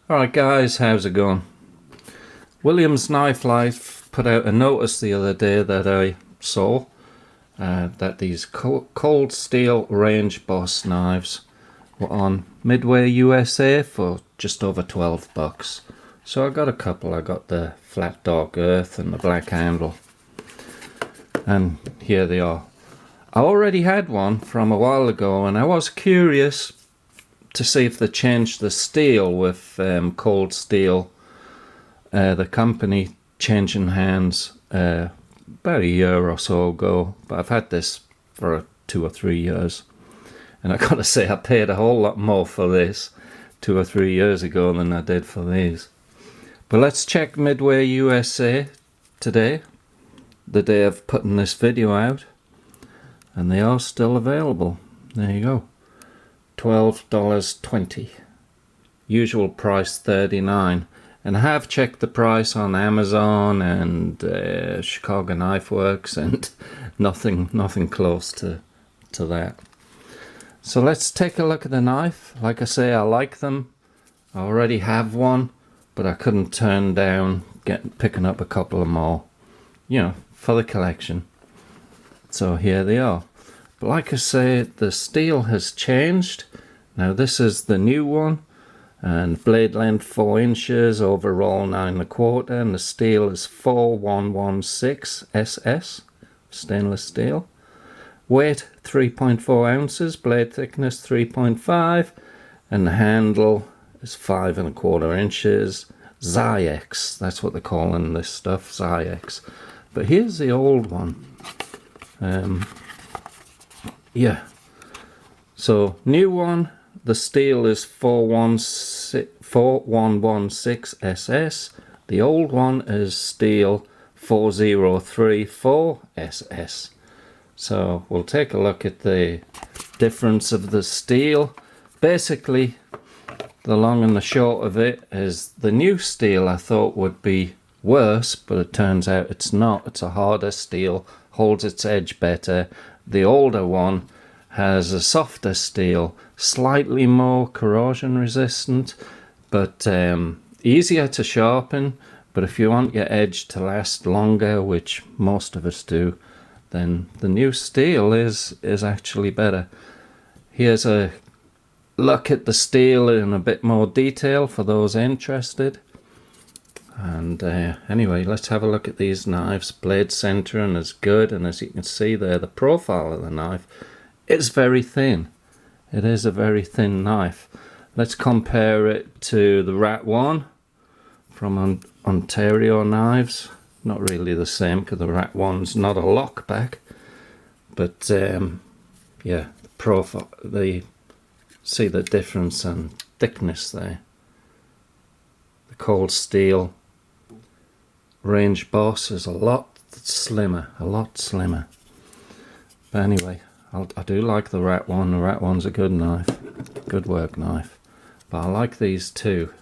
Alright guys, how's it going? Williams Knife Life put out a notice the other day that I saw that these cold steel range boss knives were on Midway USA for just over 12 bucks. So I got a couple. I got the flat dark earth and the black handle, and here they are. I already had one from a while ago and I was curious to see if they changed the steel with cold steel. The company changing hands about a year or so ago, but I've had this for 2 or 3 years, and I gotta say I paid a whole lot more for this 2 or 3 years ago than I did for these. But let's check Midway USA today, the day of putting this video out, and they are still available. There you go. $12.20, usual price $39, and I have checked the price on Amazon and Chicago Knife Works, and nothing close to that. So let's take a look at the knife. Like I say, I like them. I already have one, but I couldn't turn down picking up a couple of more, you know, for the collection. So here they are. But like I say, the steel has changed. Now this is the new one, and blade length 4 inches, overall 9 1/4, and the steel is 4116 SS, stainless steel. Weight 3.4 ounces, blade thickness 3.5, and the handle is 5 1/4 inches. Zyx, that's what they're calling this stuff, Zyx. But here's the old one. Yeah, so new one, the steel is 4116 SS. The old one is steel 4034 SS. So we'll take a look at the difference of the steel. Basically, the long and the short of it is the new steel I thought would be worse, but it turns out it's not. It's a harder steel, holds its edge better. The older one has a softer steel, slightly more corrosion resistant, but easier to sharpen. But if you want your edge to last longer, which most of us do, then the new steel is actually better. Here's a look at the steel in a bit more detail for those interested. And anyway, let's have a look at these knives. Blade centering is good, and as you can see there, the profile of the knife is very thin. It is a very thin knife. Let's compare it to the Rat 1 from Ontario Knives. Not really the same, because the Rat 1's not a Lockback, but yeah, the profile, see the difference in thickness there. The cold steel range boss is a lot slimmer. But anyway, I do like the Rat 1. The Rat 1's a good knife, good work knife. But I like these two.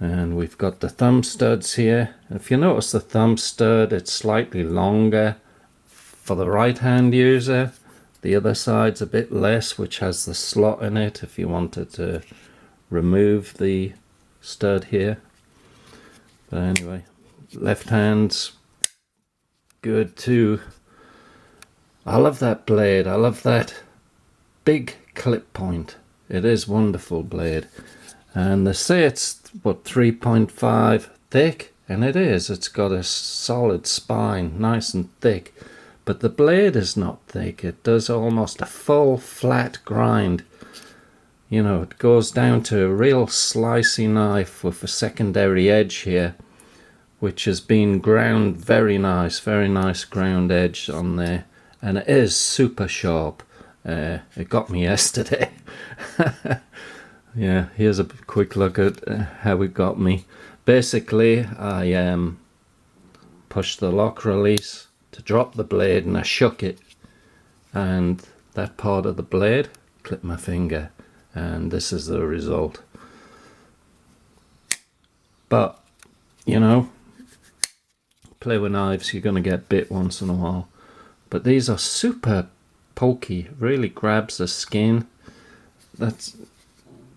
And we've got the thumb studs here. If you notice the thumb stud, it's slightly longer for the right hand user. The other side's a bit less, which has the slot in it if you wanted to remove the stud here. But anyway, left hand's good too. I love that blade. I love that big clip point. It is wonderful blade. And they say it's what, 3.5 thick, and it is. It's got a solid spine, nice and thick, but the blade is not thick. It does almost a full flat grind. You know, it goes down to a real slicey knife with a secondary edge here, which has been ground very nice ground edge on there, and it is super sharp. It got me yesterday. Yeah, here's a quick look at how it got me. Basically, I pushed the lock release to drop the blade, and I shook it, and that part of the blade clipped my finger, and this is the result. But, you know, play with knives, you're going to get bit once in a while. But these are super pokey, really grabs the skin. That's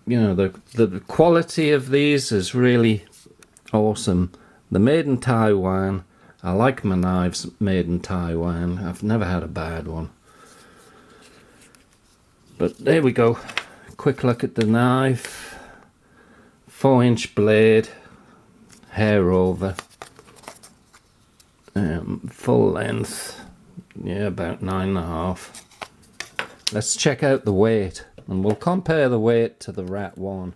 you know, the quality of these is really awesome. They're made in Taiwan. I like my knives made in Taiwan. I've never had a bad one. But there we go. Quick look at the knife. 4-inch blade, hair over. Full length, yeah, about 9.5. Let's check out the weight, and we'll compare the weight to the Rat 1.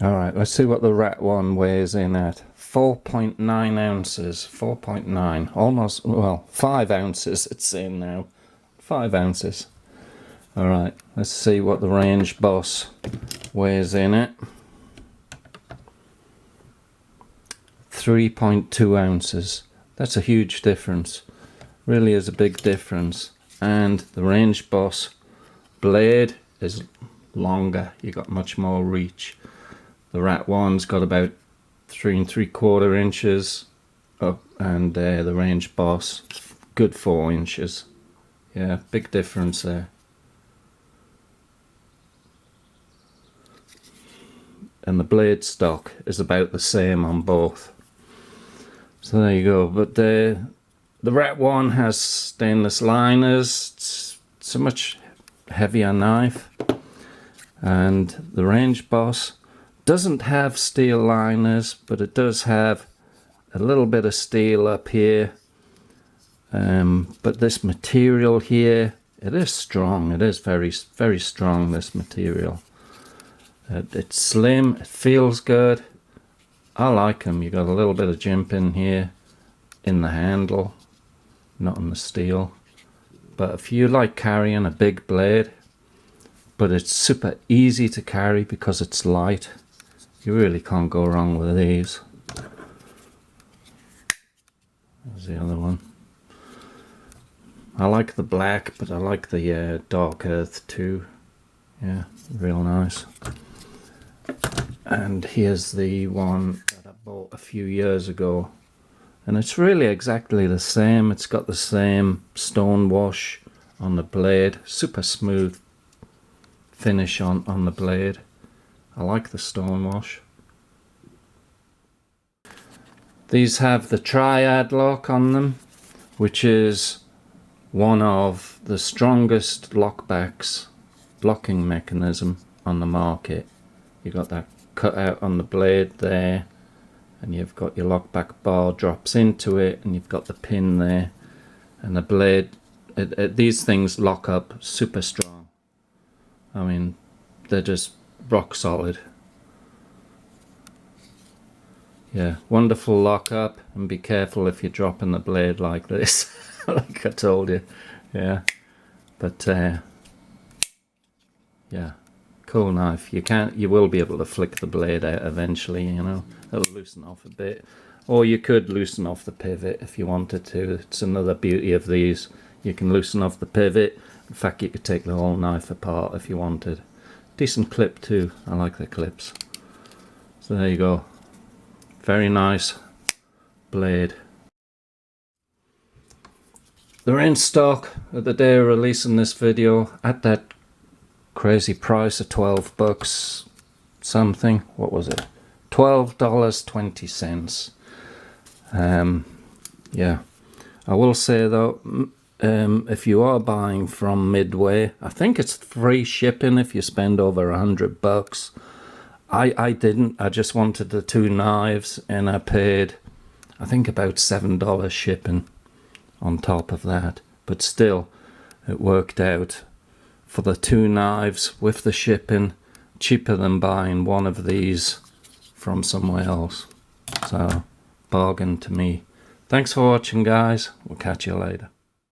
Alright, let's see what the Rat 1 weighs in at. 4.9 ounces, 4.9, almost, well, 5 ounces it's in now. 5 ounces. Alright, let's see what the Range Boss weighs in at. 3.2 ounces. That's a huge difference. Really is a big difference. And the Range Boss blade is longer. You got much more reach. The Rat 1's got about 3 3/4 inches up, and the Range Boss good 4 inches. Yeah, big difference there. And the blade stock is about the same on both. So there you go. But the Rat 1 has stainless liners. It's a much heavier knife. And the Range Boss doesn't have steel liners, but it does have a little bit of steel up here. But this material here, it is strong. It is very, very strong, this material. It's slim. It feels good. I like them. You got a little bit of jimping here in the handle, not in the steel. But if you like carrying a big blade, but it's super easy to carry because it's light, you really can't go wrong with these. There's the other one. I like the black, but I like the dark earth too. Yeah, real nice. And here's the one that I bought a few years ago, and it's really exactly the same. It's got the same stone wash on the blade, super smooth finish on the blade. I like the stone wash. These have the triad lock on them, which is one of the strongest Lockback's locking mechanism on the market. You got that cut out on the blade there, and you've got your Lockback bar drops into it, and you've got the pin there, and the blade, these things lock up super strong. I mean, they're just rock solid. Yeah, wonderful lock up, and be careful if you're dropping the blade like this. Like I told you. Yeah, but yeah, cool knife. You will be able to flick the blade out eventually, you know. It'll loosen off a bit, or you could loosen off the pivot if you wanted to. It's another beauty of these. You can loosen off the pivot. In fact, you could take the whole knife apart if you wanted. Decent clip too. I like the clips. So there you go. Very nice blade. They're in stock at the day of releasing this video at that crazy price of $12 something. What was it? $12.20. Yeah, I will say though, if you are buying from Midway, I think it's free shipping if you spend over $100. I didn't. I just wanted the 2 knives, and I paid, I think, about $7 shipping on top of that. But still, it worked out for the 2 knives with the shipping cheaper than buying one of these from somewhere else. So, bargain to me. Thanks for watching, guys. We'll catch you later.